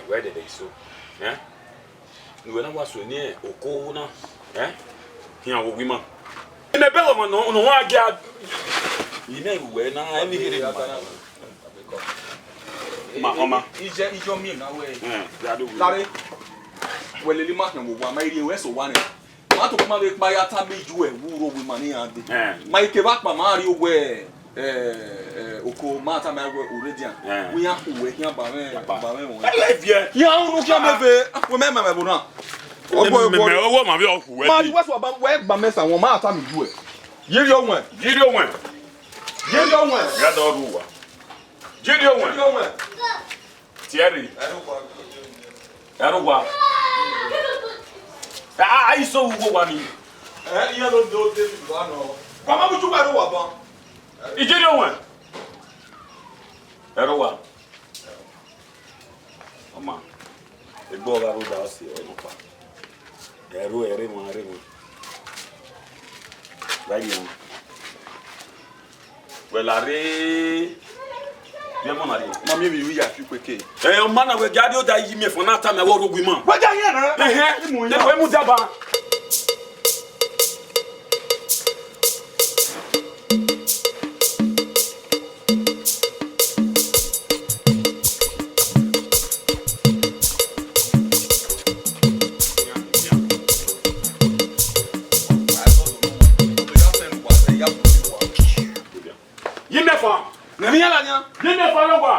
Where did they so? Eh? When I was near Okona, eh? Here, women. In the bell of no one get. You know, when I need it, Mama, is your mean away? Larry, well, the Martin will want my US one. What to come by a time you and woo with money and my kebab, Mario, where. Oko mata ma Uwadiae we have to wait here ba me ya unu kia mebe we me ma bona owo ma bi oku we ma we so ba we gba mesa won ma ata mi ju e yiri onwe ya do ruwa yiri onwe tiari eruwa ai so wo wa ni iya do de bi wa no kwa ma bu ju ba do wa ba Nigerian one. Erowa. Mama. Ego ga ro da si o no pa. Ero ere mo. Báyìí o. Well are. Ye mo na le. Mama mi wi ya fi kweke. O ma na we jade o da yi mi fo na ta me wo rogui mo. Wa ja yen na. Ne we mu daba.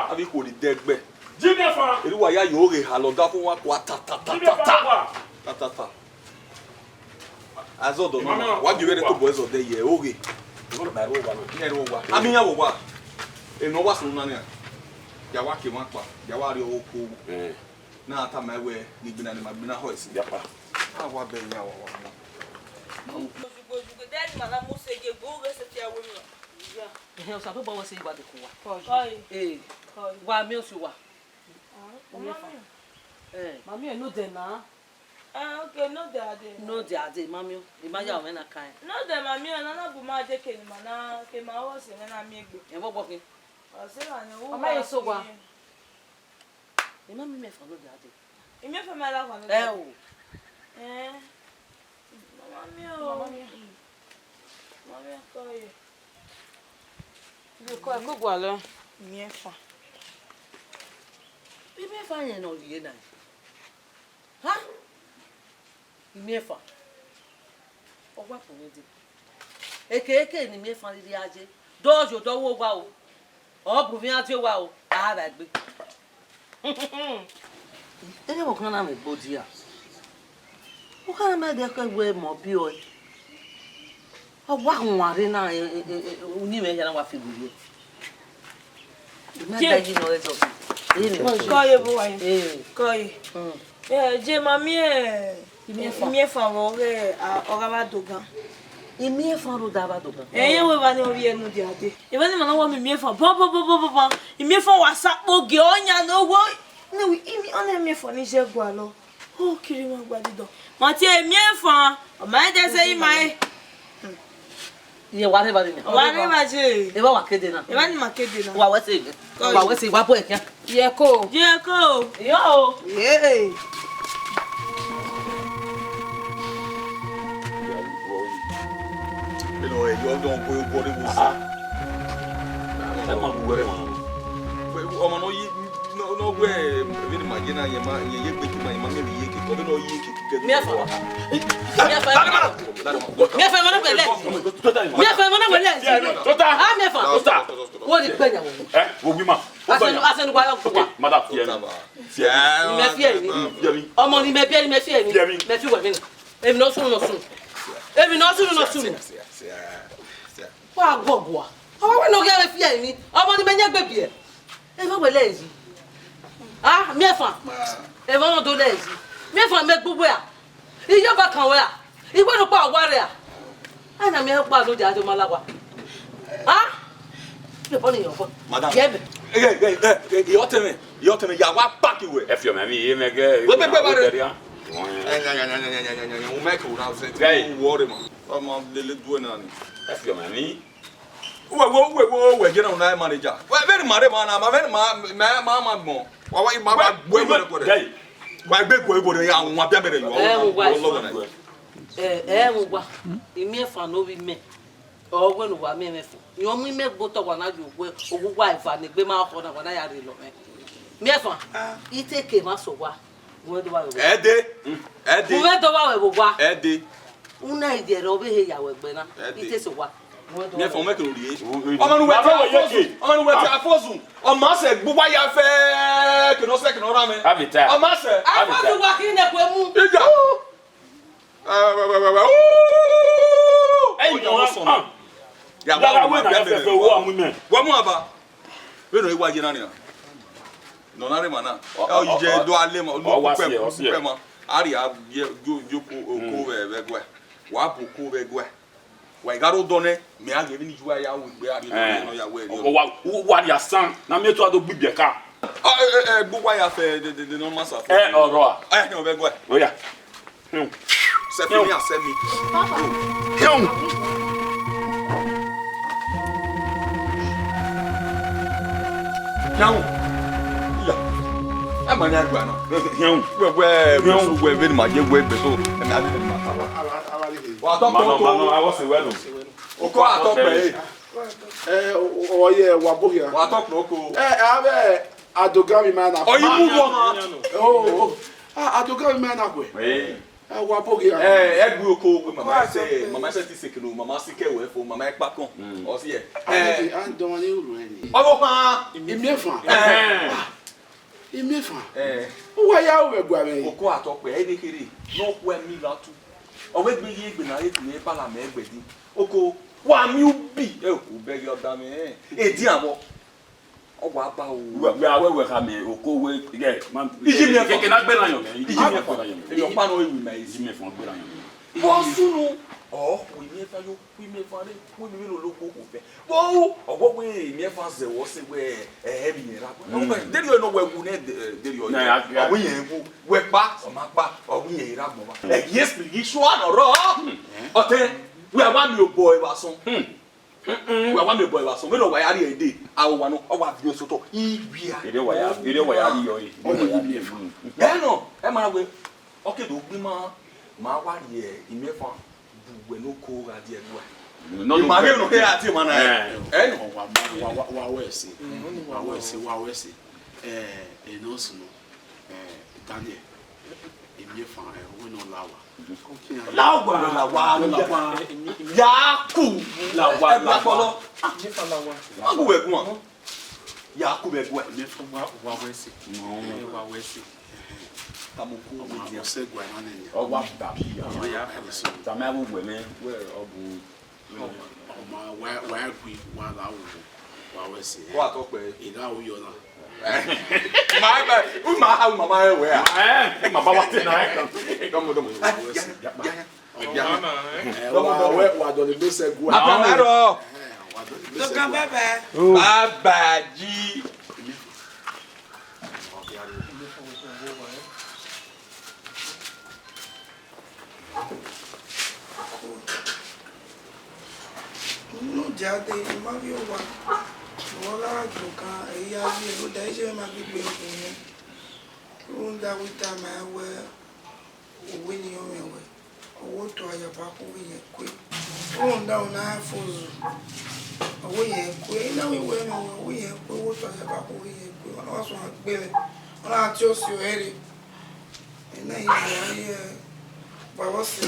Abi ko li degbe. Jinefa. Eri wa ya yo re haloda fun wa kwa ta. Azodo no. Wa bi were to boys of the year oge. Ngo ba ro wa no. Ni ro wa. Ami ya wo wa. E no wa sunu na ne. Ya wa ke wa pa. Ya wa ri owo na ata ma we ni gbina ni ma gbina ho isi ya pa. A wa be ya wa wa. Daddy mala mo se ge go re se ti awo mi. Eh, o sabe boa se igual de cua. Oi. Eh. Wa meu se wa. Mami no de na. Ah, okay, no de ade. No de ade, mami. Di ma ya o na kan. No de mami na na bu ma de ke ni ma na ke ma wo se na mi egbe. E bo kin. O se la ni wo. Ma ye so wa. E mami me fa no de ade. E me fa ma la kwa no. O. Mami o. Mami ko ye. Ko ko gwa lo. Mi e fa. Bi me fa yen no ye na. Ha? Imiefa. Ogwa funidi. Eke ni miefa di aje. Dojo dowo wa o. O buvin ati wa o. Ara gbe. Ene mo kan na me bodi a. O kan me de ko we mo bi o. Ogwa hunware na uni me ya na wa figuru. Me da yi no rezo. Koye boy. Koye. Je mami imiefa wo re ora ba dogan. Imiefa ro da ba dogan. Ye we ba ni obi enu di ade. E ba ni mana wo imiefa bo. Imiefa wa sapo ge onya no wo. Ne wi imi ona imiefa ni je gwa lo. O kiri ma gba dido. Ma ti imiefa, o ma de se imai. Ye wa re ba ni. Wa re ba je. E ba wa kede na. E ba ni ma kede na. Wa we se wa bo e kan. Ye ko. Yo. Ye. You don't go body was. No way. Really, my dinner, you make my mammy, you can go no you. Wa gogwa. Awa we no get me fear ni. Omo ni menye gbe bie. E fa we lezi. Ah, miefa. E fa no do lezi. Miefa me gbugbo a. Ijo ba kan we a. Igwe no pa aware a. Ana me pa do ja jo malawa. Ah? Le poni yo fo. Madam. Yebe. You tell me ya wa pack you. If your mammy, you make a if your mammy, we're getting on that manager. Well, very mad, man. I'm very mamma more. Why, my big boy, young, whatever you are. Imiefa no be me. O we no wa me me fo. Yo mi me gboto wa na ju we ogu wa ifa ni gbe ma ko na wa na ya re lo me. Miefa. Iteke ma so wa. We do wa we. Ede. We do wa we wa. Ede. Una ide ro be he ya we gbe na. Ite so wa. Miefa make no rie. Omo nu we ti afozu. Omo se gbugba ya fe ke no se ke no ra me. Omo se. Afozu wa ki ne ko mu. Ija. Hey, no, ya wa mu aba we no iwa jina ni no na re mana o je do ale mo lo pe mo ari a jo ko we gwe wa bu ko we gwe wa igaro do ne me a ge ni juwa ya wo gbe ari no ya we ni wa ya san na me to ado gbigbe ka gbugba ya fe de no masa oro a no we gwe o ya se fi mi asemi Não. Ya. É mania agora não. Não. We vem mais de we beso. É minha vida mata. Wa to no I was well. O ko a to pe. O ye wa bohia. Wa to pro ko. Abe adogami man na. O yi mu wo. Oh. Adogami man na kwe. Wa bohia. Egbu oko we mama say ti sekino mama sike we fo mama e pa kan. O si e. An don ni uru eni. O pa. Imiefa. Imiefa. Wa ya we gwa me. O ko atope e dekere. No ku emi latu. O we gbe ye gbe na e tun e pala me egbedi. Oko wa mi ubi. O be yo da me. E di abo. O wa ba o. We ha me oko we ge man. Ke na gbe na yo me. Iji me fa. E yo pa no e wi me iji me fa gbe na yo. Bo sunu. Oh, we me fa yo, we me fa de, we me lo lo ko fe. Wo, owo we me fa ze wo se we mi ni ra. No we, dey you know we gu ne dey you. O we yen gu, we pa, o ma pa, o we yen ra gbo ba. Yes, spiritual no ro. O te, we are one boy wa son. We are one boy wa son. We no wa ya re dey. Awo wa no, o wa bi o so to. Iwia. Ide wa ya ri yo yi. No, e ma we. Okay, do gbi ma wa ri imefa. We no ko ga die gwa. No ma he no he ati ma na. Wa wesi. Wa wesi. No so no. Daniel. Imiefa we no no lawa. Yaku lawa. Agu wegwa. Yaku wegwa. Me from wa wesi. No. Wa wesi. Kamuku We say gwa na nenya. Oh, what that? Oh, yeah. Some have women where obu. Where we wa la wo. Wa wesi. What talk be? Ida wo yo na. My bad. We ma how mama where? My baba tonight. Come on. Wa do le be say gwa. Apamaro. Dokan baba. Baba ji. Uwadiae, Mavio, Walla, Joka, a year, Daisy, my big room that we time I wear winning your way. What to your back away quick. Oh, down I fools away quick. Now we went away, what to your back away quick. I was one billion. I chose your head. And then here. But what's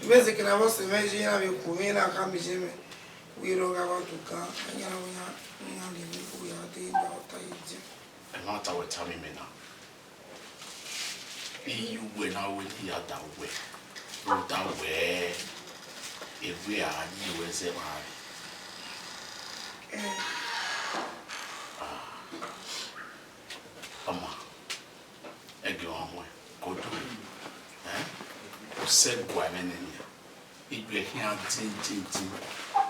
basically, I was imagining I will come in and come to we don't have to come. And you know, we are doing our time. And not our time, now. You went out with the other way. Go that way. If we are new as a man. Again, go to said women in here. It will hear tin,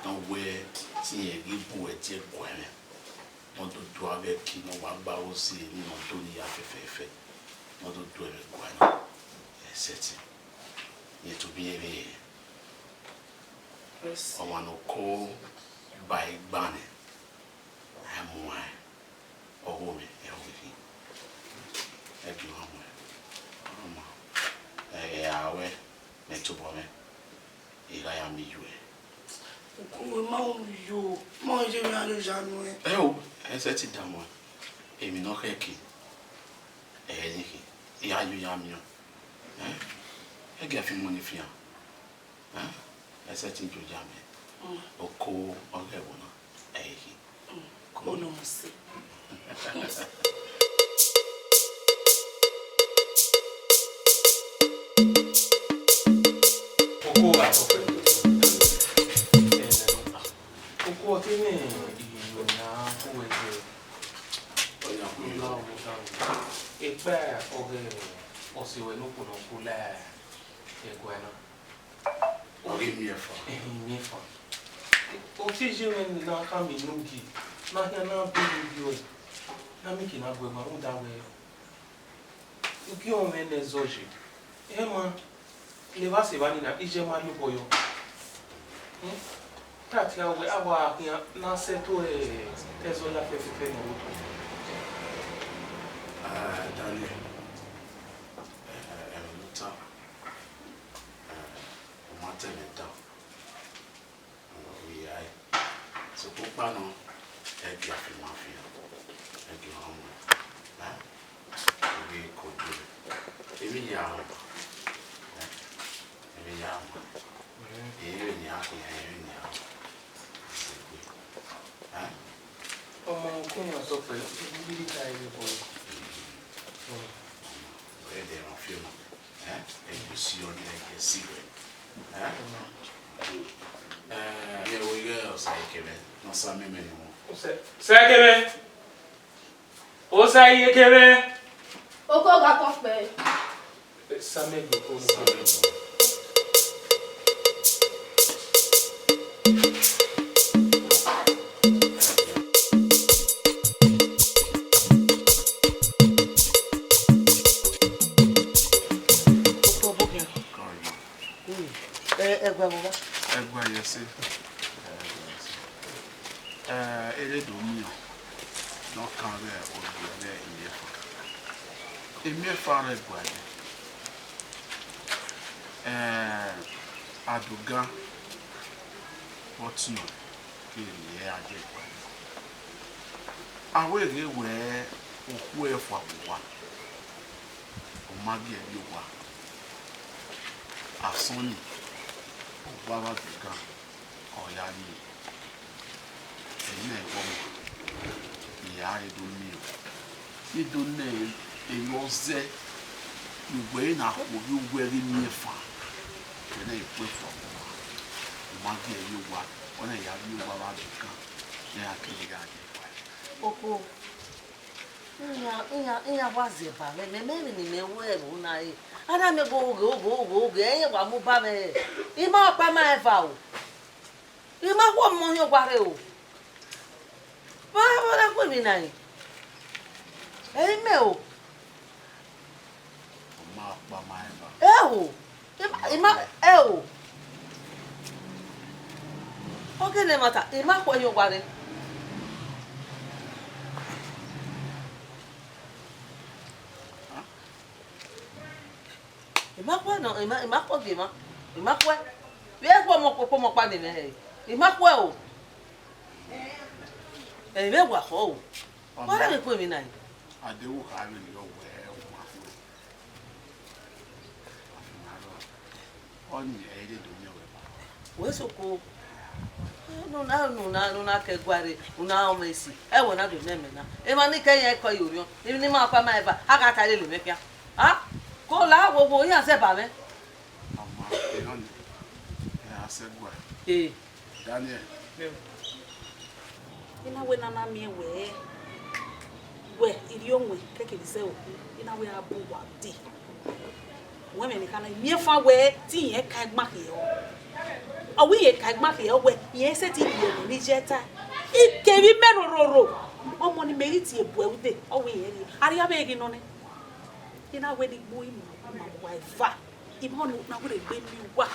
and where see a give boy a jet women. Not to do a bed king or one bow see, not to the affair, not to do a guano. Setting. Yet to be a one who call by Barney. I'm why or woman, everything. Thank you, Yawe, Metobome, Ilaya Miue. You, Monjay, Oh, I said it down one. Amy no heki. A headache. Yamio. I gave him money for you. I said into Jamie. Or cool or Levona. Eh, oh no, see. Leva se vani na ije mari boyo. Tati awe awa na seto ezo la fefe no uto. Daniel. Luta. Matementa. We ai. So papa no e bia fi mafia. E bia homo. We ko do. Ebi ya. Aduga, what's not? Yeah, I will hear where for one. Maggie, you are. asoni baba duga oya ni ene womo ya edo mi ido ne eyoze igwe na obi ugweri mi fa ene ipe fo ma ge yuwa ona ya bi baba duga ne akili ga ni oko Inya wazi ba me ni me weru na e ara me go enye wa mu ba me ima pa ma eva o ima wo mo yo gware o ba ra ko mi na e me o ma pa ma eva o ima o oge ne mata ima ko yo gware Imakwa no imakwa gima imakwa we kwa mo pa ni me imakwa o me wa ho o ra le ko mi nai adewo ha ni yo we oni e de do mi we ba we so ko no na ke gware una o mesi e wo na do na me na e ma ni ke yen ko yorio ni ma pa ma eva aka ta le me pia ha ko la wo yan se ba me ama e on e ase gwa Daniel ina we na mi we iri onwe keke bi se o ina we abu wa di we me ni kana mi fa we ti yen ka gba ke o awi ye ka gba ke o we yen se ti bi ni jeta ike bi merororo omo ni meriti ebu ewude o we yen ni ari abe gi no ni ina we di gbo imo ma wa fa imo no na we gbe mi wa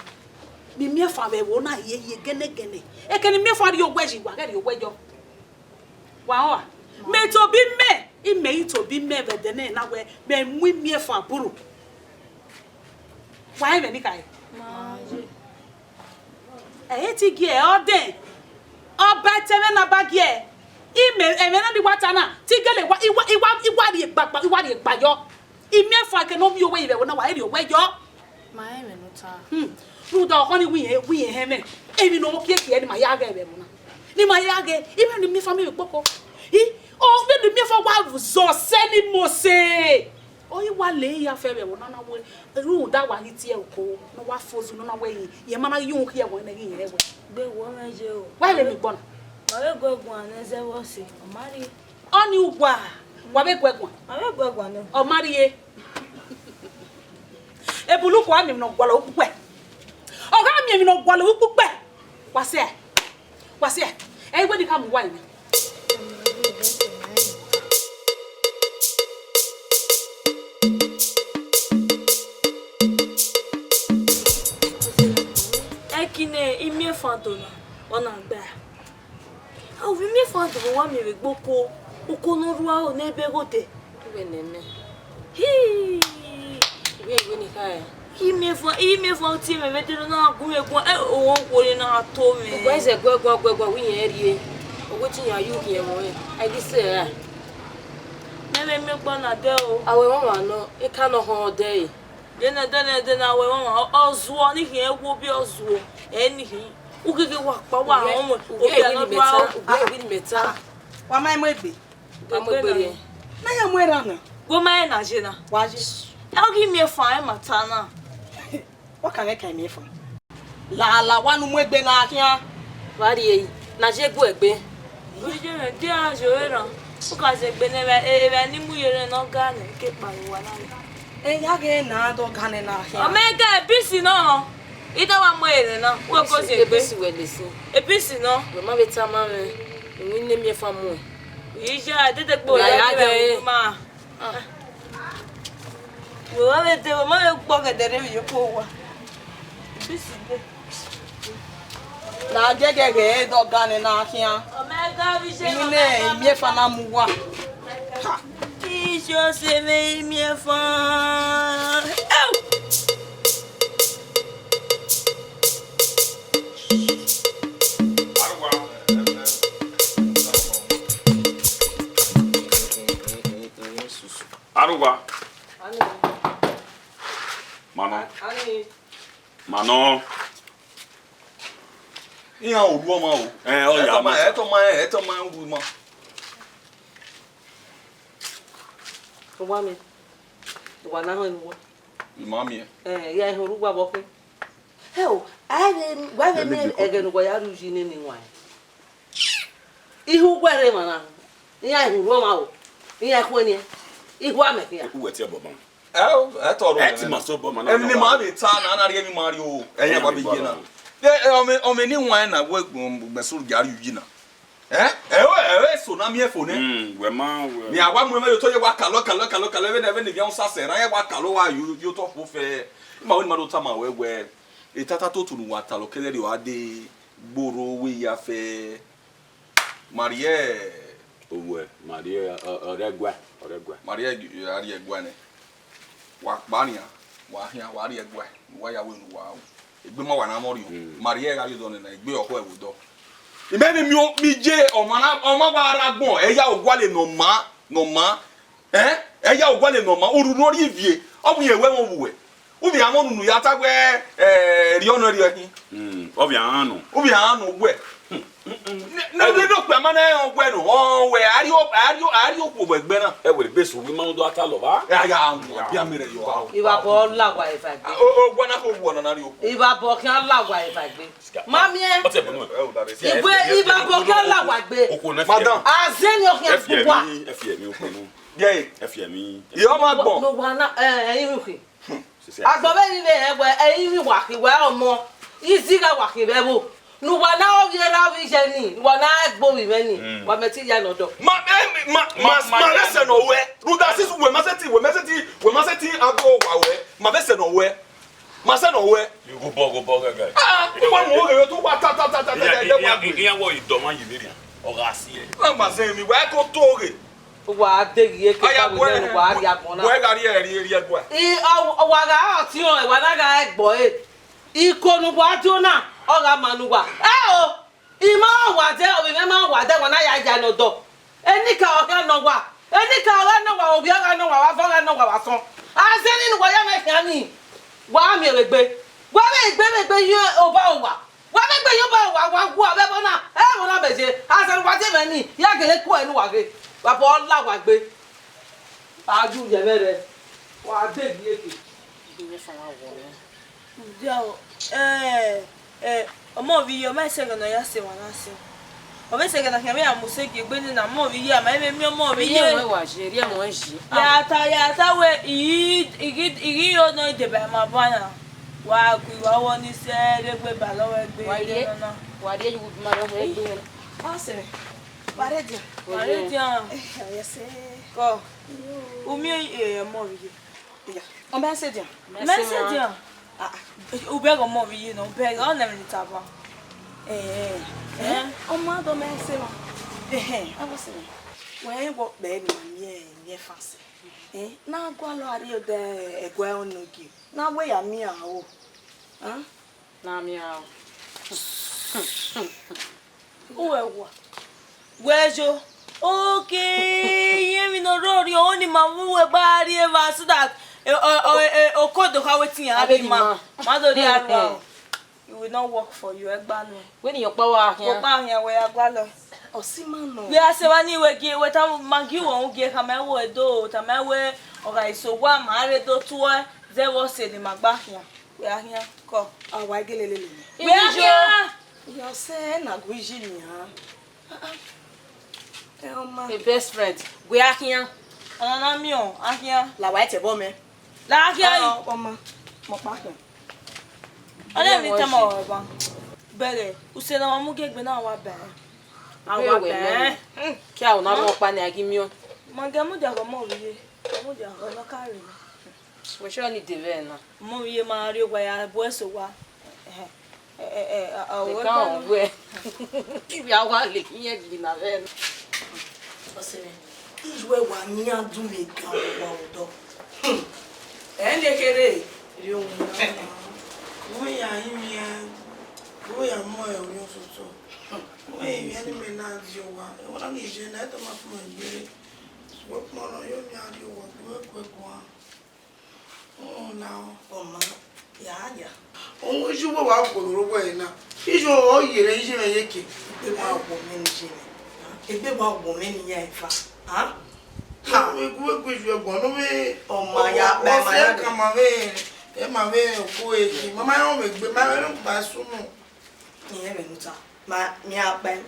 mi fa we wo na ye gene e keni mi fa ri ogwe ji wa ke ri ogwe jo wa o me to bi me ime to bi me be de na we me mu mi fa buru wa e be ni kai ma je e ti gi e o den o ba teme na ba gi e ime e me na di wata na ti gele wa iwa ri gba yo ime fa ke no mi owe ibe wo na wa ri ogwe jo ma e me no ta Ruda honey we heme. Emi no okie ke ni ma ya ga ebe mo na. Ni ma ya ga even ni mi fa mi gboko. O be ni mi fa wa zo se ni mo se. O yi wa le ya fe be mo na we. Ruda wa ni tie ko no wa fozu no na we ye ma na yun ke wo na yin ye we. Gbe wo meje o. Wa le mi gbona. Ma we gwegun aneze wo se. O mari. Oni ugwa. Wa be gwegun. Ma we gwegun no. O mari ye. Ebulu ko ami no gwala opupwe. Oga mi no gwala ukukpe wase e we di ka mu wine ekine imi fantona ona gba o vi mi fanto wa mi re gboko ukono ruwa o na ebe gote we nene hi we ni kai ime fo ti me vetero na gun egun o wo na to me gwa se gwa wi yen rie owo ti yan yu yen mo e di se ra me gbo na de o awe mo ma no e ka no ho de e de na we mo ozuo ni hin ewo bi ozuo eni hin ugege wa pa wa àwọn o bi na do o bi meta Wa mai mo egbe. ka mo gbere Na ya mo era na. go ma na je na Wa je. e gi mi fa e mata na Wa kan e kan mi fa. La wa nu mo egbe na kian. wa ri e na je gbo egbe je me de a jo era o ka se gbe ne e ni mu yere no ga ne ke pa wa na E ya ge na do gane na kian. omega bisi no ida wa mo ere na wo ko se gbe si we le si e bisi no we ma beta ma me wi ne mi fa mo ije adede gbo Ya ge. ma wo wa le te wo ma le gbo kedere mi ko wa bisi de Na je ge do gane na kian. omega bi se Ni ne mi fa na mu wa. Ha. ijo se me mi fa Aruba. Mano. ani Mano. Iya o do ma o. O ya ma. Eto ma o ma. O wa mi. O wa na ho ni wo. Mami. Ya ho ru gba bo pe. He o, wa me me ege no ya ru ji ni ni wa. Ihu gwere mana. Iya hu ru ma o. Iya ko ni. Ihu ameke ya. Ku weti abo ban. Eto ro. Eti ma so bo man. Emi ni ma be ta na na re mi ma ri o. Eya ba be je na. O me ni wan na we gbesuru gari yu na. So na mi efo ne. We ma we. Mi agba mu me yo to ye wa kalo we na be ni bi on sa se ran ye wa kalo wa you to fo fe. Ma woni ma do ta ma we. E tata to tunu wa talo kele ri wa de gboro we ya fe. Marie Owe, Maria oregwa. Maria ari egwa ne. Wa pania, wa hia wa ari egwa. Wa ya we nu wa. Egbe ma wa na mori o. Maria ga yo na egbe oko e wo do. Ibe mi je o ma ba ara gbon e ya ogwale no ma. E ya ogwale no ma oru no ri vie. Obu ye we won wuwe. Ubi amonu nu ya tagwe ri ono ri ohin. Obi anu. Ubi anu gwe. Na we do pe ma na ogwe no. O we ari opo egbe na. E we be so we ma do ata lo ba. Ya bia mere yo. Iba bo lagwa ifa gbe. O na ko wo na ri opo. Iba bo kan lagwa ifa gbe. Mami e. O te bo no. Iba bo kan lagwa gbe. Madam. Azeni o kan pupa. Efie mi o ko no. Ye. Efie mi. Yo ma gbon. No wa na eyin mi ki. Agbobe ni le egbe eyin mi wa ki wa omo. Izi ga wa ki be bo. Nu wa na o bi ra wi je ni. Wa na gbo wi me ni. Wa me ti ya no do. Ma lese no we. Ruda sis we ma seti ago wa we. Ma be se no we. Ma se no we. You go bo gaga. Wa mo we to wa ta. Iya wo idomo yi meri. O ga si e. Ma se mi wa ko toge. Wa de ye ke ta we no wa ri agbon na. We ga ri egwa. Wa ga ti o wa na ga egbo e. Ikonu wa jo na. O ga manuwa. O ima wa de o bi me ma wa de wa na ya ja no do. Eni ka o ga no wa. Eni ka o ga no wa o bi ga no wa wa fo ga no wa wa son. Azeni ni wa ya me kan ni. Wa mi regbe. Wa me gbe yo o ba o wa. Wa me gbe yo ba wa gu abe bo na. E mo na be se. Azeni wa te me ni. Ya gele ku enu wa ge. Wa bo la wa gbe. Aju je mere. Wa de bi eke. Ibe fa wa wo ni. Dio omo vi yo ma se gana ya se wa na se. O be se gana kemi amuseke gbe ni na mo vi ya ma mi omo vi ye. Ye wa je ri mo nji. Ya ta we igi yo no de ba ma bana. Wa ku wa wo ni se re gbe ba lo we gbe. Wa de ju ma lo we gbe. Ah se. Pare dia. Ya se. Ko. Umi mo vi ye. Ya. O be se dia. Me se dia. Ubega mo vi no ubega o na me taba. O ma do me se ma. A você. We wo be mi fase. Na gwa lo ari o de egwa onogi. Na we ya mi a o. Na mi a. Uwewa. Wejo. Okay, ye mi no rori oni ma we ba ari eva so that okodo ka wetin abi ma do ri aru. It will not work for you egba no. We ni yopa We agba lo. Osima no. We ase wa ni we gi we ta magi won gi ka ma wo edo ta ma we oga isowa ma re do to e ze wo se ni magba hian. We ahian ko. Awa gelelele. We ahian. Yo say na gwiji ni ha. Oma. A best friend. We ahian. Anana mi o ahian. La wa te bo me. La ahian. Oma. Mo pa hian. Ole mi tamo wa ba. Bere, use na mu gegbe na wa be. Awa be. Ki a una mo pa ni agimio. Manga mu ja ko mo wiye. Mo ja ko no kare. We sure ni deve na. Mo wiye ma ri ogwa ya bo eso wa. We kan we. Ibi awa le kiyen gi na ve. Oseme. Iwe wa ni adu me gan wa odo. Ende kere. Ri ohun na. Wo ya imi wo ya mo e oyo soso. Wo e ya ni me na di o wa. E wona ni je na to ma fun igbere. Wo mo no yo mi ari o wa ko ko ko. Oh now, oma ya ya. ohun iṣu wo wa ko ro wo ina iṣu o yere iṣu me yeke e ma wo me ni jine e be ma wo me ni ya ifa ha ha we ku iṣu egbon no me o ma ya be ma ya ka ma ve e ma ve ko e ki mama yo me gbe ma no ba sunu ni e be nuta ma mi a ben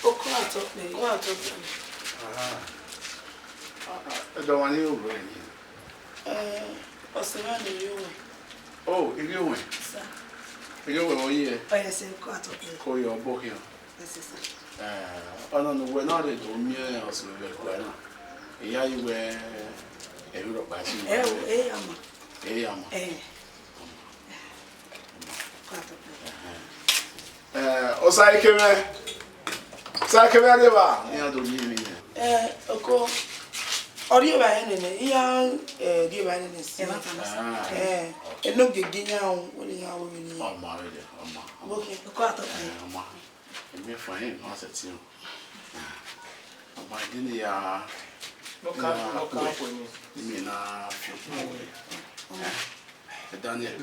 o ko ato pe Don't want you to Osema ni yo. Oh, if you went. Sir. You went on here. Oh, yes, in quarter. Call your book here. Yes, sir. I don't know when I did me or so. Yeah, you were a Europe by you. Osai Keme. Sakeme River. Yeah, don't you mean? Oko. Ori ba ene ne iya di ba ene si. Eno geginya o ni ya wo ni. Ọmọ re ọmọ. Okay, Ko ato. Ọmọ. Emi fine no se ti o. Ọmọ gini ya No ka po ni. mi na fi ko. Daniel.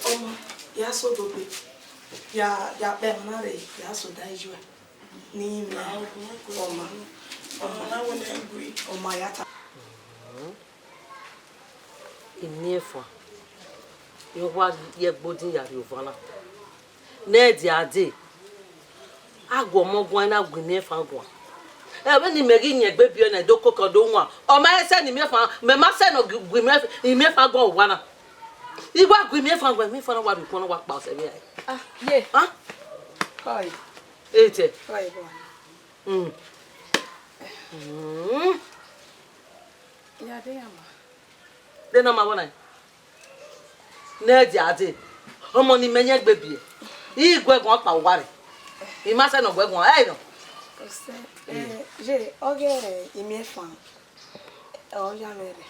Oma ya so dobe ya be na re ya so dai jua ni mi oma na wo na ngui. oma ya ta Iniefa yo wa ye gbodin ya ri ovana na di ade agwo mogwan na gwinefa gwa ebe ni megi nyegbe bio na do kokodo nwa o ma ese ni mefa me ma se no gwinefa imefa gwa wana igwa gwinefa gwa mi fana wa bi kono wa pa se bi ai ye ah kai ete kai bo ya de ama de na ma wona na di ade omo ni menye gbe bie igwe gwa pa wa re ima se no gwe gwa ai no ose je oge imi fan o ya mere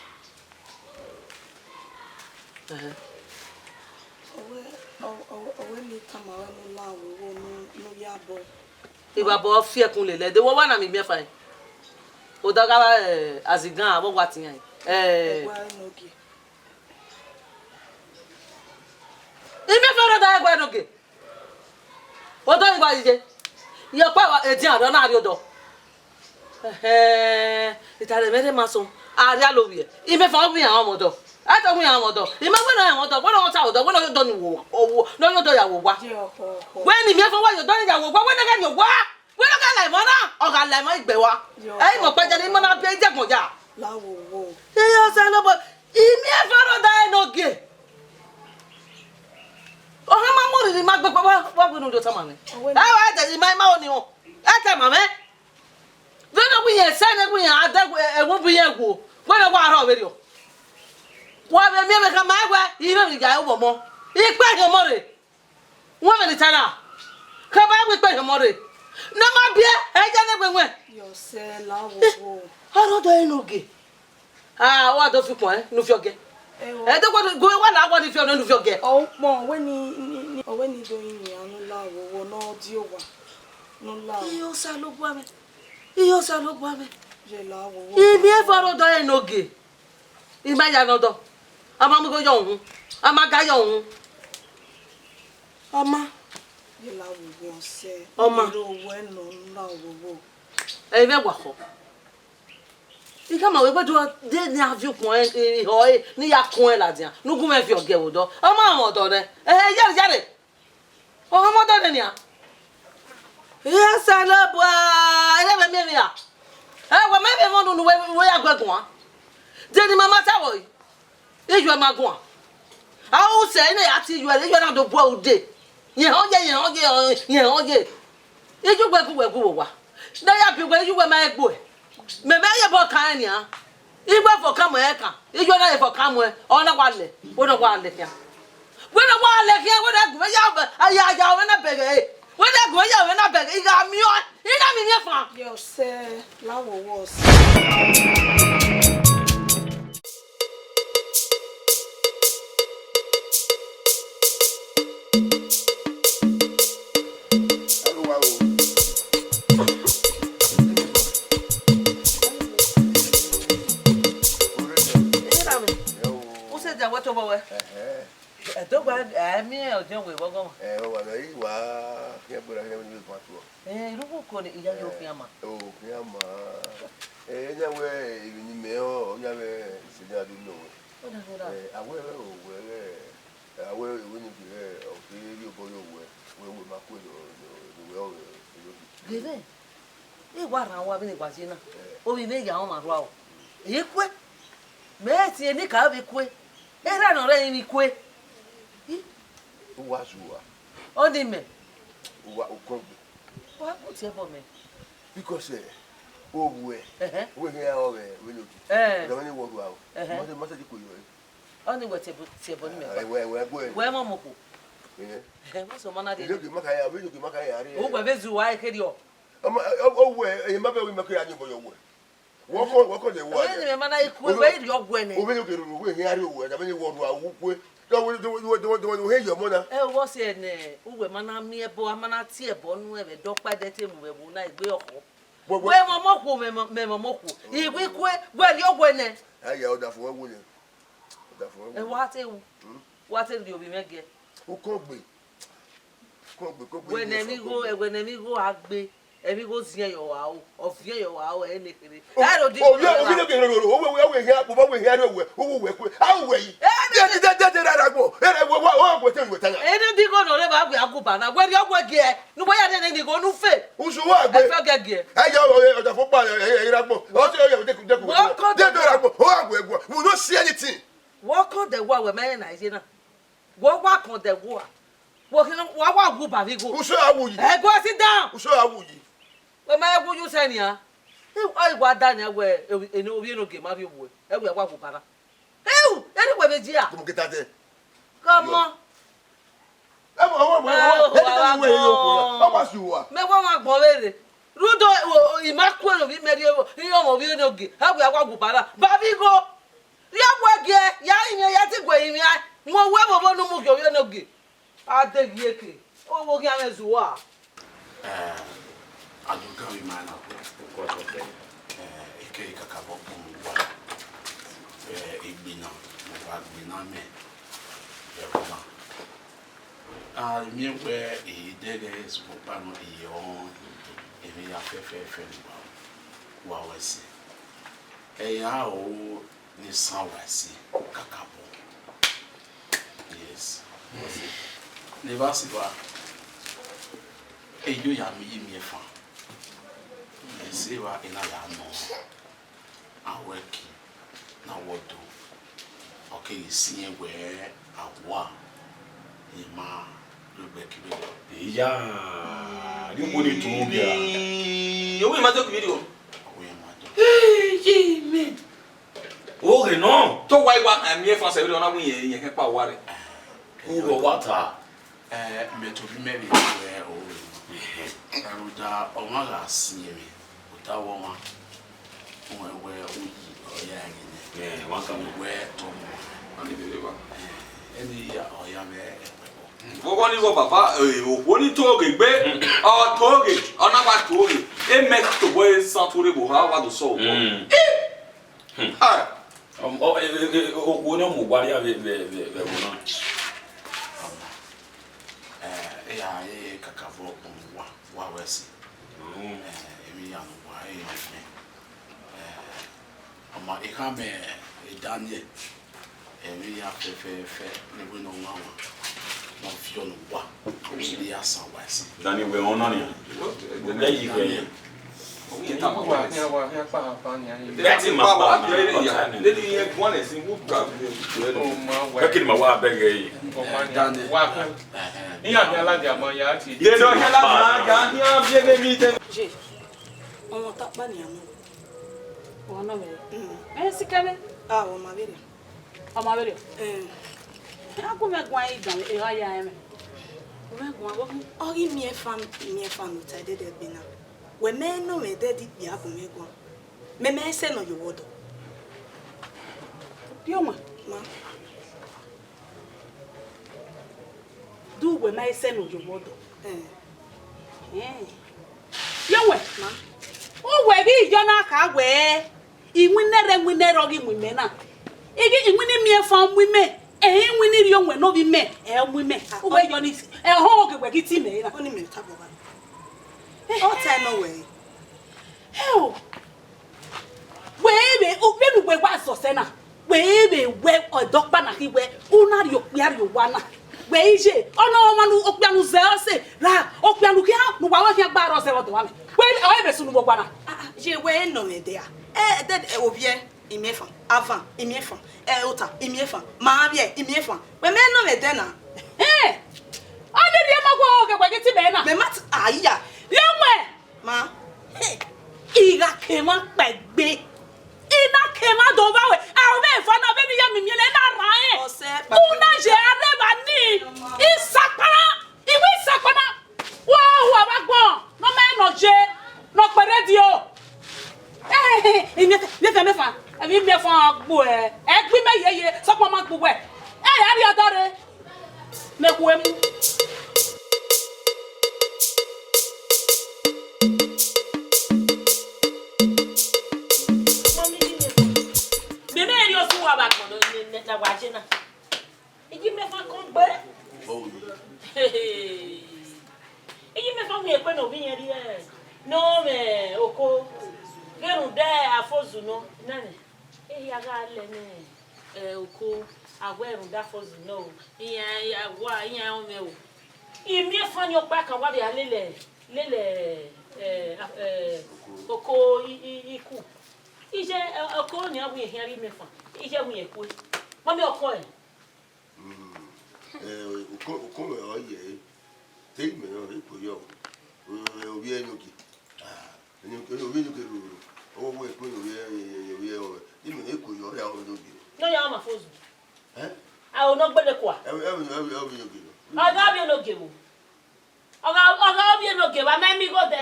owe ni kama wa no la wo no ya bo iba bo fi ekun le de wo wa na mi mi fa o da ga azigan abo wa ti yan wa no ge imi fa ro da egwa no ge o do igba ije yo pa wa edin ado na ari odo itare mere maso ari alowie imi fa obi an omodo ato wi an omodo imi gbe na an odo gbe na ta odo gbe na yo do ni wo owo no yo do ya wo wa we ni mi fa wa yo do ni ya wo wa we na ga yo wa we na ga lai mo na o ga lai mo igbe wa e mo pe je ni mo na bi je gun ja lawo wo yo se lo bo imi fa ro da no ge o ha ma mo ri ma gbe wa gbe no do ta ma ni e wa de ni ma o ni o e te ma me we no bu ye se ne bu ye adagu e wo bu ye go we no wa ro we ri o wa be mi me ka ma gwa ibe mi ga wo mo ipe he mo re won me ni tara ka ba wi pe he mo re na ma bie e je ne gbe nwe yo se lawo wo ha ro do enoge wa do fi pon nu fi oge e do go wa na wa ni fi onu nu fi oge o mo we ni do yin anu lawo wo no di o wa no lawo iyo sa lo gwa me je lawo wo ibi e fa ro do enoge ima ya no do ama mu go yo hun ama ga yo hun ama je lawo wo se Oma. ro wo no lawo wo e be gwa ko ikama we gbedo de ni avi kun e ho e ni ya kun e la dia nugun me fi oge wo do ama awon do re yare o mo do de ni a ya sala bua ele be mi ya wa me be mo nu we ya gbegun a de ni mama tawo yi eju e magun a o se ni ati ju e na do bua ode yen oje eju gbegun wo wa na ya bi gbe eju we ma egbo e me be ye bo kan ni a igbe fo kan mo e kan eju na ye fo kan mo e ona wa le wo no wa le kia we no wa le kia we na gu ya we na bege we na gu ya we na bege iga mi fa yo se lawo wo se mi e ojo we bogo. Wa na yi wa ke bora ke ni pa to. Rubu ko ni iya yo fi ama. O fi ama. Nya we ni me o nya we si nya du no. Awe o we awe we ni bi o fi ri o bo yo we ma ko we o Gebe. Wa ran wa bi ni kwa si na. O bi me ya o ma ro o. Ekwe. Me ti ni ka bi kwe. Era no re ni kwe. Wa zuwa. O ni me. Wa o ko. Wa ko ti e bo me. Because o we he o we no ti. Da ni wo wa o. Mo se di ko yo. O ni we ti e bo ni me. We mo mo ko. Mo so mana de. Yo ki maka ya, yo ki maka ya re. O gba be zuwa e kedi o. O we e ma be we maka ya ni bo yo we. Wọ́kọ̀ lè wọ́ ẹ̀. Ẹni mi máa náà ikú ewé ìrì ọgbọ ẹni. Omi yóò kéré owó ìhìn àríwò ẹ̀ tàbí wọ́n ru àwọn òkú ẹ̀ dọ́wọ́ hẹ́ yọ̀ mọ́ náà. Ẹ wọ́ sí ẹ̀nẹ̀ òwe máa náà mí ẹbọ a máa náà tí ẹ̀bọ nú ẹ̀bẹ̀ dọ́pẹ́ dẹ́tẹ̀ mú ẹ̀bù náà ìgbé ọkọ̀. Wé mọ̀mọ́kù mẹ̀mọ̀mọ́kù ìwé ikú wẹ̀rì ọgbọ ẹni. Ẹ yà ọ̀dà fún ẹwú ni. Ẹ wá tẹ̀ wù wá tẹ̀ rí omi mẹ́gẹ. Ó kọ́ gbè. Wẹ̀nẹ̀mígó àgbé. Emi go zien yo wa o ofie yo wa o ene kere ero di o bi no kere ro o we hia bo we hia ro we o we ku a we yi de ra gbo ere wo gbo te we tanya ene di go no le ba gbe aguba na gbe ri ogbo ge e nu boya de ni go nu fe usu wa gbe e fe ge ge e yo oja fo pa e ra gbo o ti o ye de ku de ra gbo o agbo egbo we no see anything what con the wa we me Nigeria what con the wa wa aguba bi go usu awu yi e go sit down usu awu yi we ma egwu you say nia o igwa danya we eni obi enoge ma bi owo egwu egwa ku para eni we beji a ko kita de come on e mo we o pa su wa me wa ma gbon were rudo imaku eno bi meri iyo mo bi enoge egwu egwa ku para ba bi go ya gwege ya yin ya ti gwe yin ya mo we bobo nu mu ge obi enoge adegi eke o wo ki amezu wa aduka wi mana ko to eke kakabo kumwa igbina mo ba gbina me e koma mi we idege spopa no iyo emi ya fefe wa wasi ya o ni sanwasi kakabo yes ne ba si ba eyo ya mi fa Siwa ina ya no aweki na wodo okay isinye we awa ima lubeki be ya ni mo ni tu bia yo we ma to video we ma to me o re no to why wa am ye France video na mu ye ke pa ware o wata me to bi me bi we o aruda o ma ga sinye me ta woma we uyi oya ngene wa kan we to ani de ba eni ya oya me wo ni wo baba o ni to ge gbe o to ge ona wa to ge e me to boy santure bo ha wa do so ah o wo na mo gbari ave wo na ya kakavo wa wesi emi ya no ama ikame Daniel emi ya fefe ne we no wa no fio no wa ni ya san wa si Daniel we on ni o le yi we o ye ta wa ya pa ni ani beti ma ba le di ye one sin wo ka o ma wa ka kini ma wa bege yi o ma ni wa ko ni ya bi ala dia mo ya ti de do hela ma ga ni a bi ge mi te je on ta pa ni amo ona me sikame o ma bere a ko me gwan yi dan e ga ya me o me gwan wo o gi mi e fam ta de bina we me no me de di bia ko me gwan me se no yo wodo dio ma du we me se no yo wodo yewe ma o we bi jo na ka we inwinere gi mu me na igi inwini mi e fam mu me win it young when no be me, we me. Where you need a hog where get me. Only me tap over. All time no way. Hell. Where we was so sena. Where or dog banaki where una yo wana. Where is it? Oh no, manu okpianu zelse. La okpianu kia no wa hia gbaro se wodo ame. Where I be sunu bogwana. Je we no me there. That obie imiefa avant imiefa ota imiefa ma bia imiefa. We me no me there na. Ande dia magwo ke kwageti be na. Me mat aya. Yomwe. Ma. Iga kema pegbe. Ina kema do bawe. Awe fa na be ni ya mimiele na rae. Una je areba ni. Isapara. Iwe isapara. Wa bagbo. No me no je. No pe radio. Me fa. Emi me fa agbo e. Egbi me yeye. So pa ma gbogbo e. Ari odore. Me ku emu. Na wajina. Iji me fa kon gbe. Oh. Iji me fa mi epe no bi yen ri e. No me oko. Gerun de afozu no. Nani. Ya ga le ni oko agwerun da afozu no. Iyan ya wa iyan o me o. Imi e fa ni opa kan wa de lele oko iku. Ije oko ni awu ehin ri me fa. Ije wu eku. Mami oko e. Oko me o ye. Te me no iko yo. Obi enoki. Enoki obi enoki ru. Owo eku yo o. Ime iko yo ya o dobi. No ya ma fozu. A o no gbele kwa. Obi enoki. Oga bi enoki mo. Oga bi enoki ba me mi go de.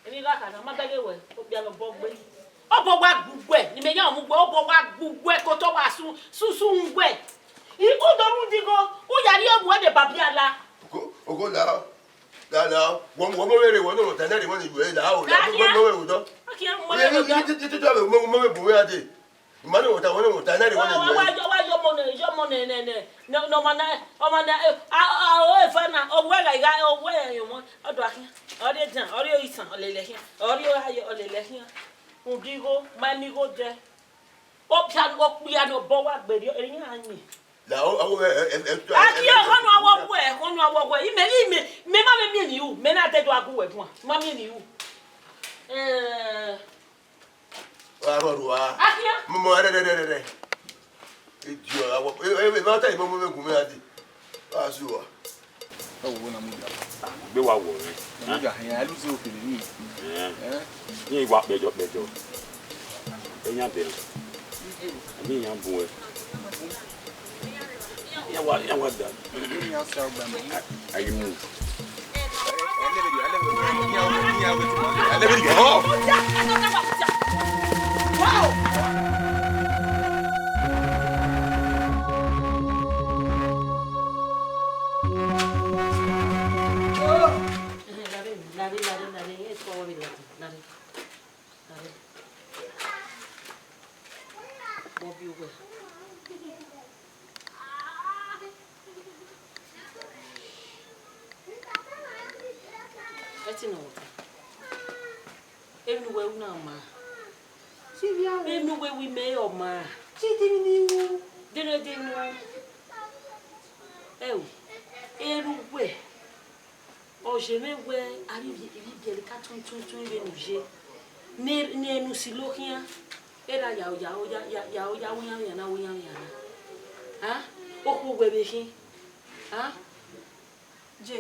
Emi ga kana ma bege we. O bi alo bo gbe. Obo wa gbugbe ni me yan mu gbe obo wa gbugbe ko to wa susu ngbe iku dorun digo o yari obu e de babiala oko la won mere won no tanari won ibu e la o la mo do aki mo le do mo bu we ade mani won tanari won ibu wa mo ne no mana o mana o fa na o we ga o we yo mo odo akin o de tan o ri o isan o le le hin o ri o ayo o le le hin Udigo, manigo de. Piano bowa gberi eyin anyi. La o Aki hono awo we. Me ma me mi you. Me na te do agu we fun. Ma mi ni you. Wa ruwa. Aki mo re. Ejo awo e ma ta mo me gun me adi. Wa su wa. O wo na mu da. Gbe wa wo re. Na ga yan alu se ofele ni. Ni wa pejo. Enya be. Ami yan bu e. Ya wa da. Ni ya sa gba me. Ayi mu. Wow. Everywhere we know, ma. Everywhere we may or ma. Didn't know. Oh, everywhere. Oh, je vais voir. Arrive, il y a le carton, tout, ne nous si l'orien. Et là, ya. Hein? Pourquoi vous bébé? Hein? Je.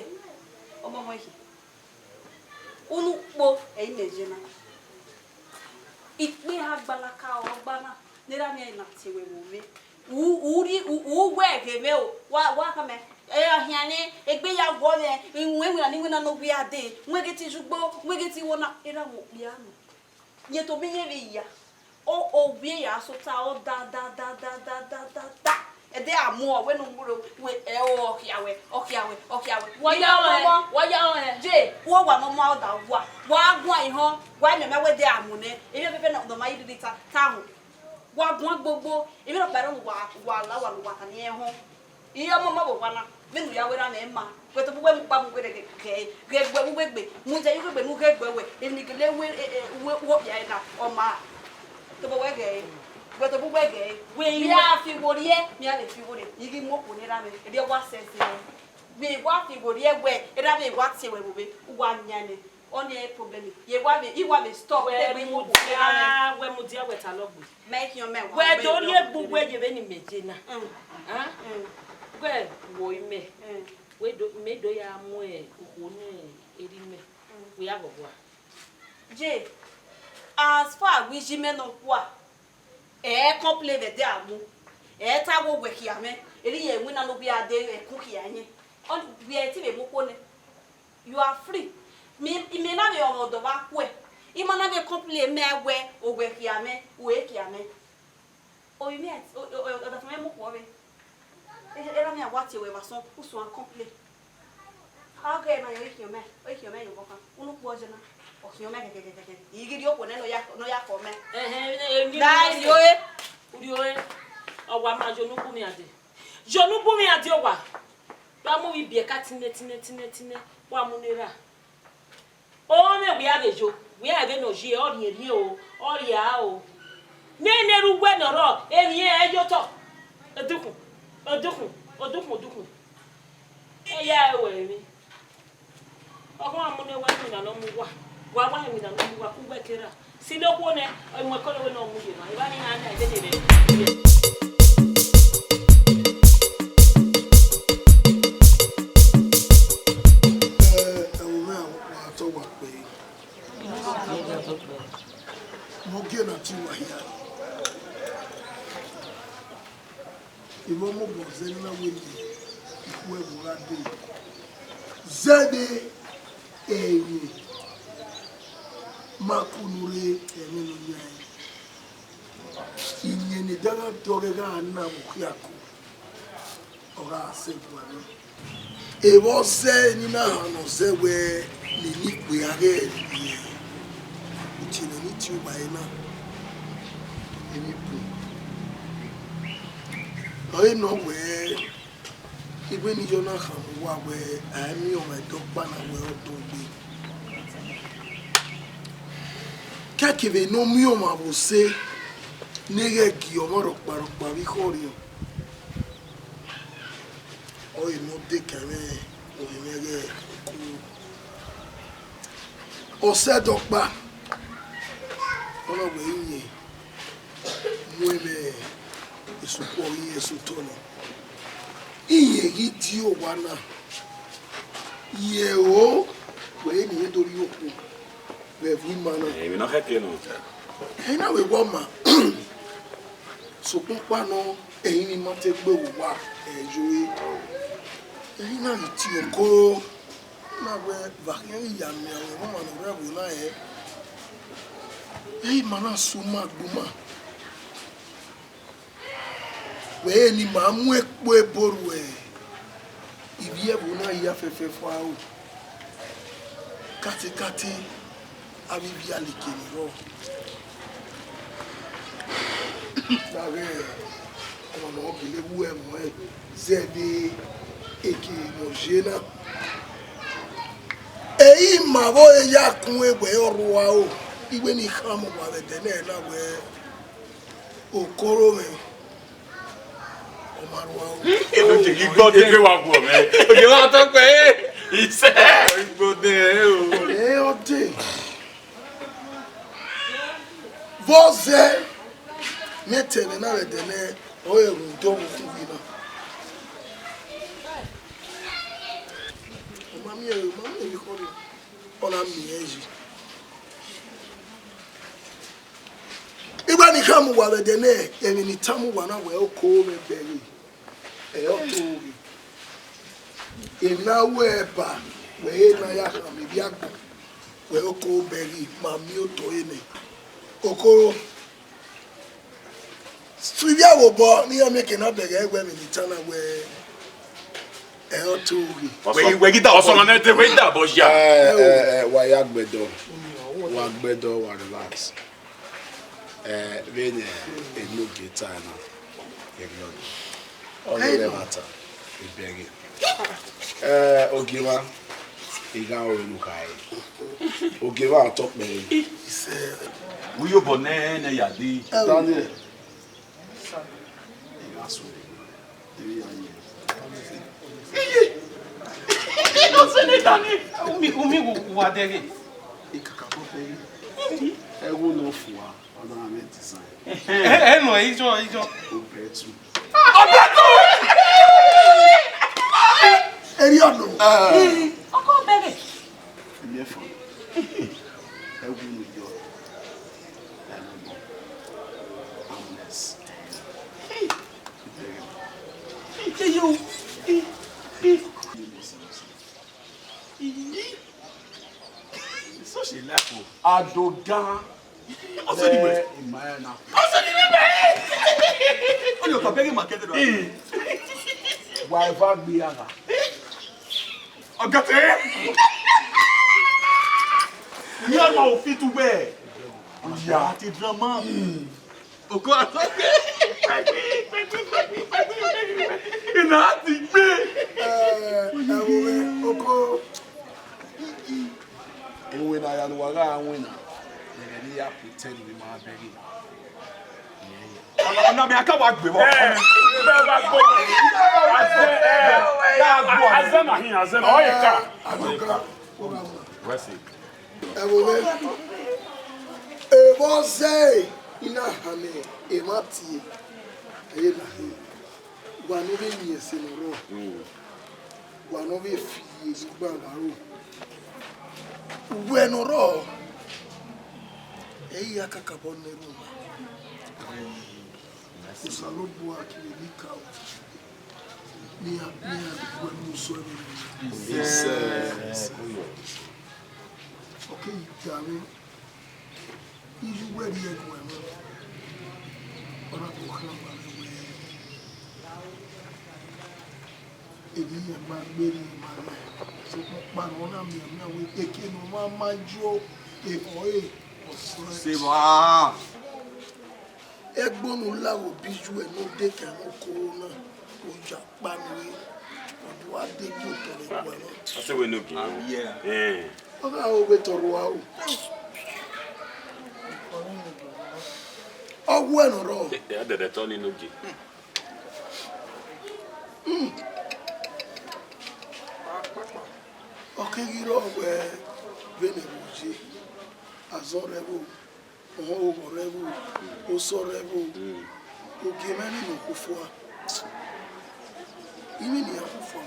Oh, maman. Unu kpo einejena ikpe ha gbalaka ogbana nira mi na tiwe wome uri uwe geme o wa kame ahiane egbe ya gwo me enwe na no bi ade nwegeti jugbo nwegeti wona era wo piano ye to bi ye ya o bi ya so ta o da ede amu o we no nguro we okiawe waya je wo wa mo ma da wa gwa iho gwa me we de amu ne ebe pepe na do ma yidi ta hu wa gwan gbogbo emi no pare wa la wa kan ye ho iya mo mo wa na menu ya wera na ma ko to bugbe mu pa mu gbe gbe mu je yu gbe mu gbe we eni gele we wo ya na o ma to bo we ge gbe to bugbe ge we ya fi wori e mi a le fi wori igi mo ko ni ra me e de wa sense we wa fi wori e we e da be wa tie we bobe wa nyane on a problem. You want me stop. Where mu dia weta logbe. Make your man. Where do you book where you any mejina? Where boy me. We do me do ya mo one eri me. We have go. J. As far we jime no kwa. Complain the day amu. Ta go work here me. Eri ye wina no be ade cook here anye. On we e ti be mo ko ne. You are free. Me na be o do ba kwe I ma na be complain me we o we kiame we kiame o mi o da fame mo ko be era me awati we ba so uso an complain okay na yo kiame yo boka unu po je na o kiame ke igi di o ko ne no ya ko me dai yo e uri o e o wa ma jonu bu mi ade o wa ba mo wi bi e ka tine wa mu nera oh me we have no ji ori eri o ori a o ne ru gwe no ro eni ejo to odukun ya we mi okun amune wa mi na no mu wa mi na no mu wa ku gbe kera si lo ko ne mo ko lo no mu je ma iba ni na na ide de Mogena tiwa here. Ibo mo bo zenna wendi ikwe burade. Zede eyi makunure eminu nyai. Inyeni daga torega na bukiako. Ora sebwana. Ewo se ni na no se we ni nikwe age ni. Uchine ni tiwa ina. Emi pu. Oye no we ibe ni jona kan wa we ami o me do pa na we o to gbe. Kakeve no mi o ma bo se nege ki o mo ro pa bi khori. Oye no de kame o nege ku o se do pa. Ona we yin mueme isupo yi esutono iye gidi o wana ye o we ni dori oku we vi mana mi no heke no na we wo ma so pa no eyin ni mo te gbe wo wa ejoe eyin na ti oko na we vakin ya mi àwọn mo ma no re wo na eyin mana suma gbuma we ni ma mu epo eboru ibi ebu na ya fefe fo awo kati abi bi alike ni ro dare ono no bile wu emo zede eke no jena eyi ma bo ya kun egbe oru wa o igbe ni kan mo wa be de na we okoro me eu te gbode pe wa go me o je wa to pe ise gbode o de voze metele na de ne o eru do ku bi na o mami bi ko ni ona mi eji igba ni kan mo wa be de ne emi ni tamu wa na we o ko me beri otori ina weba we na ya ka mi bia gbo we oko beri ma mi o to ene okoro strivia wo bo ni ya make na bega egbe mi ni tana we otori we gita oso na te we da bo ja wa ya gbedo wa relax When a no get time, all the matter, we beg it. Ogiva, Igan Lukai. Ogiva, top me. He said, We you born na yadi. Daniel. Umi Uwadiae. I will not for another design. No, ijo. Obetu. Eriano. Oko bere. Me for. I will not go. Amnes. So she left. Adogan. Imana. On your papa market. Why va biara? Agate. You are my fit to wear. Yeah, the drama. Oko atake. Ina ti gbe. Oko. When I am waga winner, they really pretend we ma beg. Ona me aka wa gbe mo. Azema hin azema. Oh yeka. Adoka. What's it? Evo say ina hame emati e na he. Wa no be ni ese no ro. Wa no be fi egba ro. Bueno ro. Eyi akaka bonne ro. Usalobu akilika. Ni kwa muso ni. Yes. Okay, Gary. You ready to go? Or not to come away. If you are my baby, my man. So, Banona, me, we take in my joke. If I was Seba. Egbon will be you and no dick and no corona. Oja Banwe. Or do I dig you to the one? I say we no give. Yeah. Okay, I'll wait to row. Oh, bueno, ro. They are the turn no give. Okay, you know where Benin Movie, Azorebo, Orevo, Osorebo, Okemani no Kufua. Even the Akufa,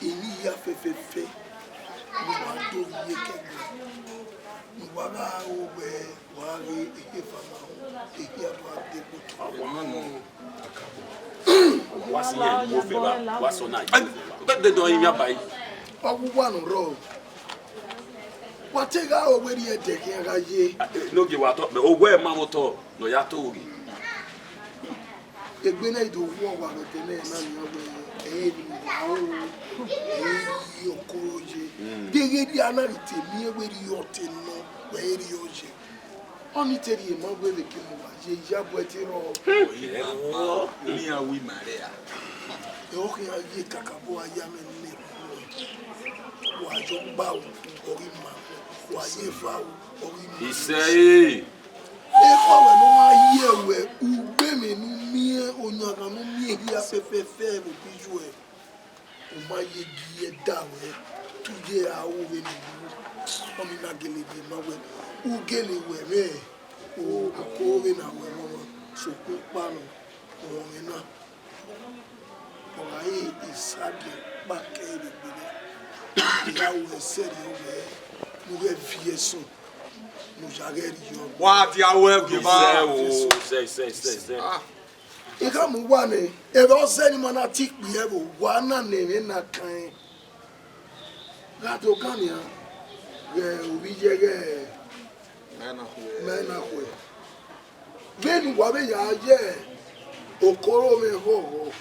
ini ya fefe, Uwado Yekegwe, Uwada Obe, Wari, Efama, Ehiadwa Deboto. What's here? Move it. What's on that? But they don't even buy. One road. What take our way here, taking a ye? No give what up. Oh, where Mamoto? No, ya told me. The Gwene do war with the name and your courage. They get the analytic near where you're tin, where you're. Only tell you, my way the king was a jabwetiro. Me and we Maria. Okay, I get Kakabo, Yam and Nip. Why you bow or in my why you vow or in He say, if I were no year where women near on your me here fair will be you. Oh, my year down 2 years I will win. I'm not getting it, my way. Who get it where me? Oh, a calling our woman. So, Pano, or enough. Or I is sadly back in the I will say, you have fear so. What you will give oh, say. You come one, if I say man, I take me ever one name in that kind. That Okania, we get Menahue. Then what we are, yeah, Okoro me ho.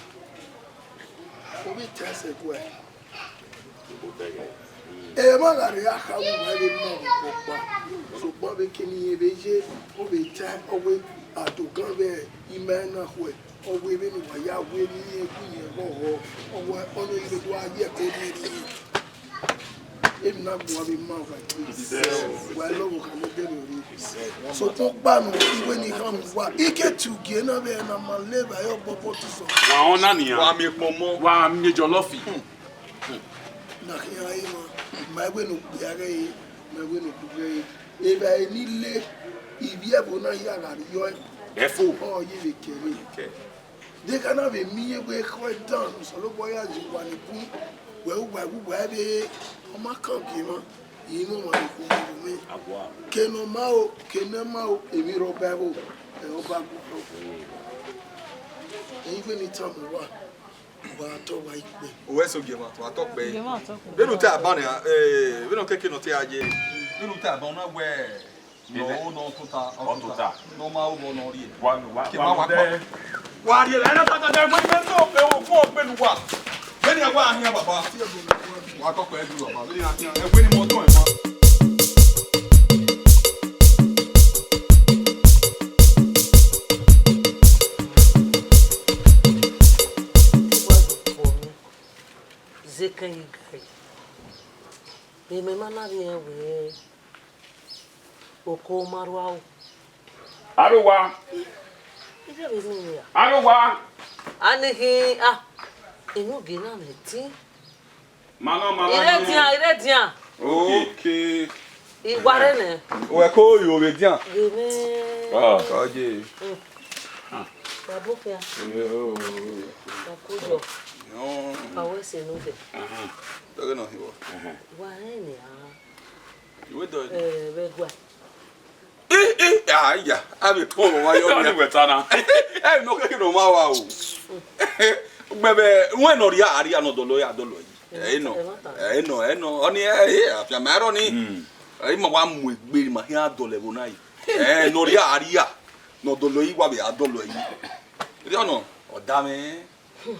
We test it well. Magari akawu wale no papa. So bobe kini ebeje obeja owe adogan be imena hwe. Owe be ni waya we ni ekunye ho owe ono ibe do aye ko ni. If not go be mouth like this. Well lo ka mo de ri. So to gba no when he come wa ike tu ge na be na ma leba yo popo to so. Wa ona ni Wa mi pomo. Wa mi jollof. Na ya yi mo. My way no be again. My way no be. If I need le ibi e bo na ya ga yo. Efo. Oh ye le kere. Okay. They cannot be me we quite down. So lo boy as you want to well be on my cocky man. You know what you me. Keno mao, kenema, emi robabo, and obago. Even in time what. O eso gema to atok be. We no ta ba na we no keke no te aje. We no ta ba na we no tota. No ma o bo no ri. Wa ri la na ta ta we no pe o fo pe nu wa. We ni agba ahia baba. Wa to ko e du baba. We ni ahia e we ni mo to e ma. Zekan igai. Me mana bien we. Oko marwa. Aruwa. Ije be mi ya. Aruwa. Anihi inu gina meti. Mama. Ire dia. Okay. Igware ne. O e ko yo be dia. Geme. Kaje. Babofia. Yo. Bakujo. No. Awe se no de. Dogo no hiwo. Wa ne We do. Begwa. Ya, abi to wa yo Ni wetana. No keke no ma wa o. Bebe, we no ria ari no dolo ya dolo yi. No. Oni afia maro ni. Ma wa mu egbe ma hi adole bo na yi. No ria ari ya. No dolo yi wa be adolo yi. Ri ono, oda me.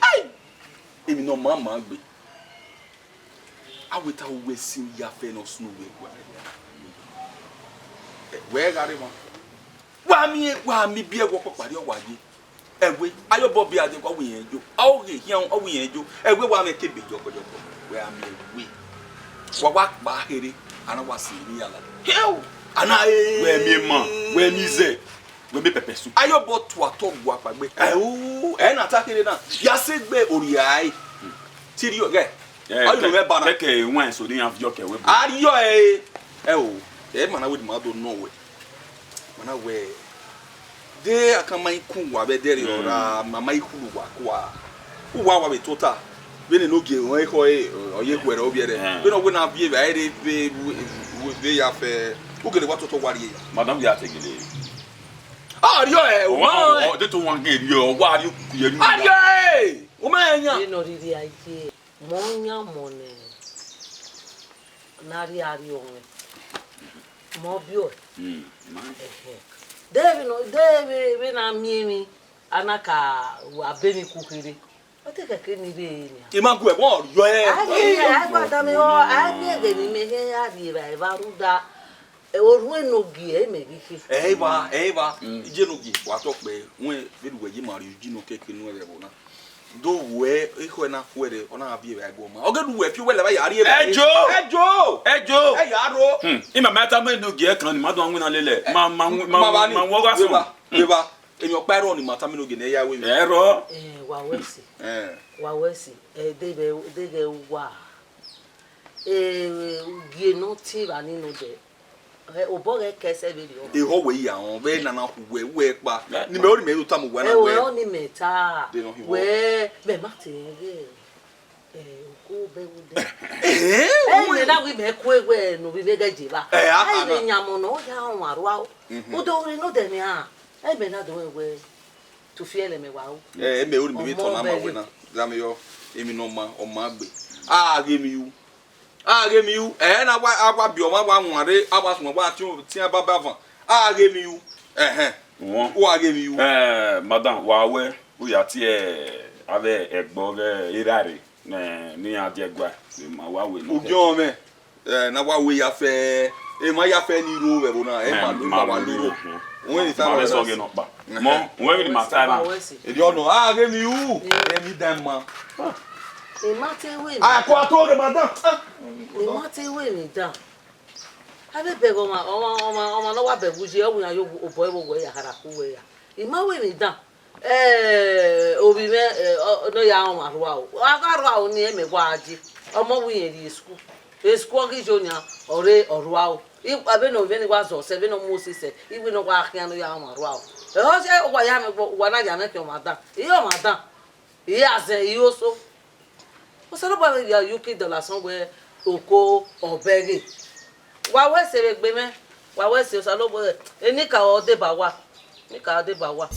Ai. Emi no mama gbe. Aweta we sim ya fe no sunu we gwa. We gari mo. Wa mi bi egwo popari o waye. Ewe ayo bobi ade kwa we enjo. Awo ge hian o we enjo. Ewe wa me kebe jokojoko. We am we. Wa ba here ana wa si ni yala. Hell. Ana We mi ma, we mi ze. We me pepper soup. Ayo bo to atogbo apagbe. Na takere na. Ya segbe oriai. Tiri o ge. Ayo me ba na. Keke wan so ni avio ke we. Ayo mana we ma do no we. Mana we de akama iku wa be dere ora mama iku wa kwa. Wa be tota. We no ge won e ko oye kwere obi ere. We no we na bie be ya fe. O gele wa toto wari ya. Madam ya tegele. O de to wan ge ri o wa ri ku ye ri. O ma enya. Ni no riri aye. Monya mone. Nari ari onwe. Mobio. Deve na miemi anaka wa bemi kukiri. Ote keke ni be ni. Imangu e won yo e. Agba mi o agbe ni me he ari ba evaruda. Orun enogi e megiki. Ba. Ije nogi wa to pe won be duwe ji mari ji no keke nu e bo na. Do we iko na kwere ona abi e go ma. Ogedu we fi we le ba yari e. Ejo. E yaro. Ima mata me no gi e kan ni ma do anwina lele. Ma wo ga so. Beba. Emi opero ni mata me no gi na ya we. Ero. Wa wesi. Dege wa. Gi no ti ba ni no de. Obo ge kese be ri o. E ho we ya won be na we pa. Ni me ori me yo tamu we na we. O ni meta. We be ma te ge. Ko be wo de. Me na we be ko we no bi be ge ji ba. Ai be nyamo no ya won aru. O do ri no de ni a. Ai be na do we to fiele me wa o. Me ori me to na ma we na. Zame yo emi no ma o ma gbe. Agemi you na agba bi o ma gba nware agba so gba ti baba van agemi you o agemi you madam wa we o ya ti ave egbo ve irare ni adegba ma wa we no ojo me na wa we ya fe e ma ya fe ni ro we bona e ma wa duro won ni ta ma so ge no pa mo won we ni mata na e di ono ge mi u e mi dan ma e ma te we ko to ge ma dan e ma te we mi dan abe be go ma o no wa be buji e wu ya yo obo e wo ya hara ku we ya e ma we mi dan obi me no ya o ma ro a o aga ro a o ni e me gwa aji omo wu yen ri school esku gi jonia ore oru a o abe no be ni gwa zo se be no mo si se iwe no gwa akia no ya o ma ro a o e ho se o gwa ya me gwa na ya me ke o ma dan e o ma dan e azen e o so o se no ba ya UK dollar son we oko obere wa we se gbe me wa we se o sa lo bo eni ka o de ba wa ni ka de ba wa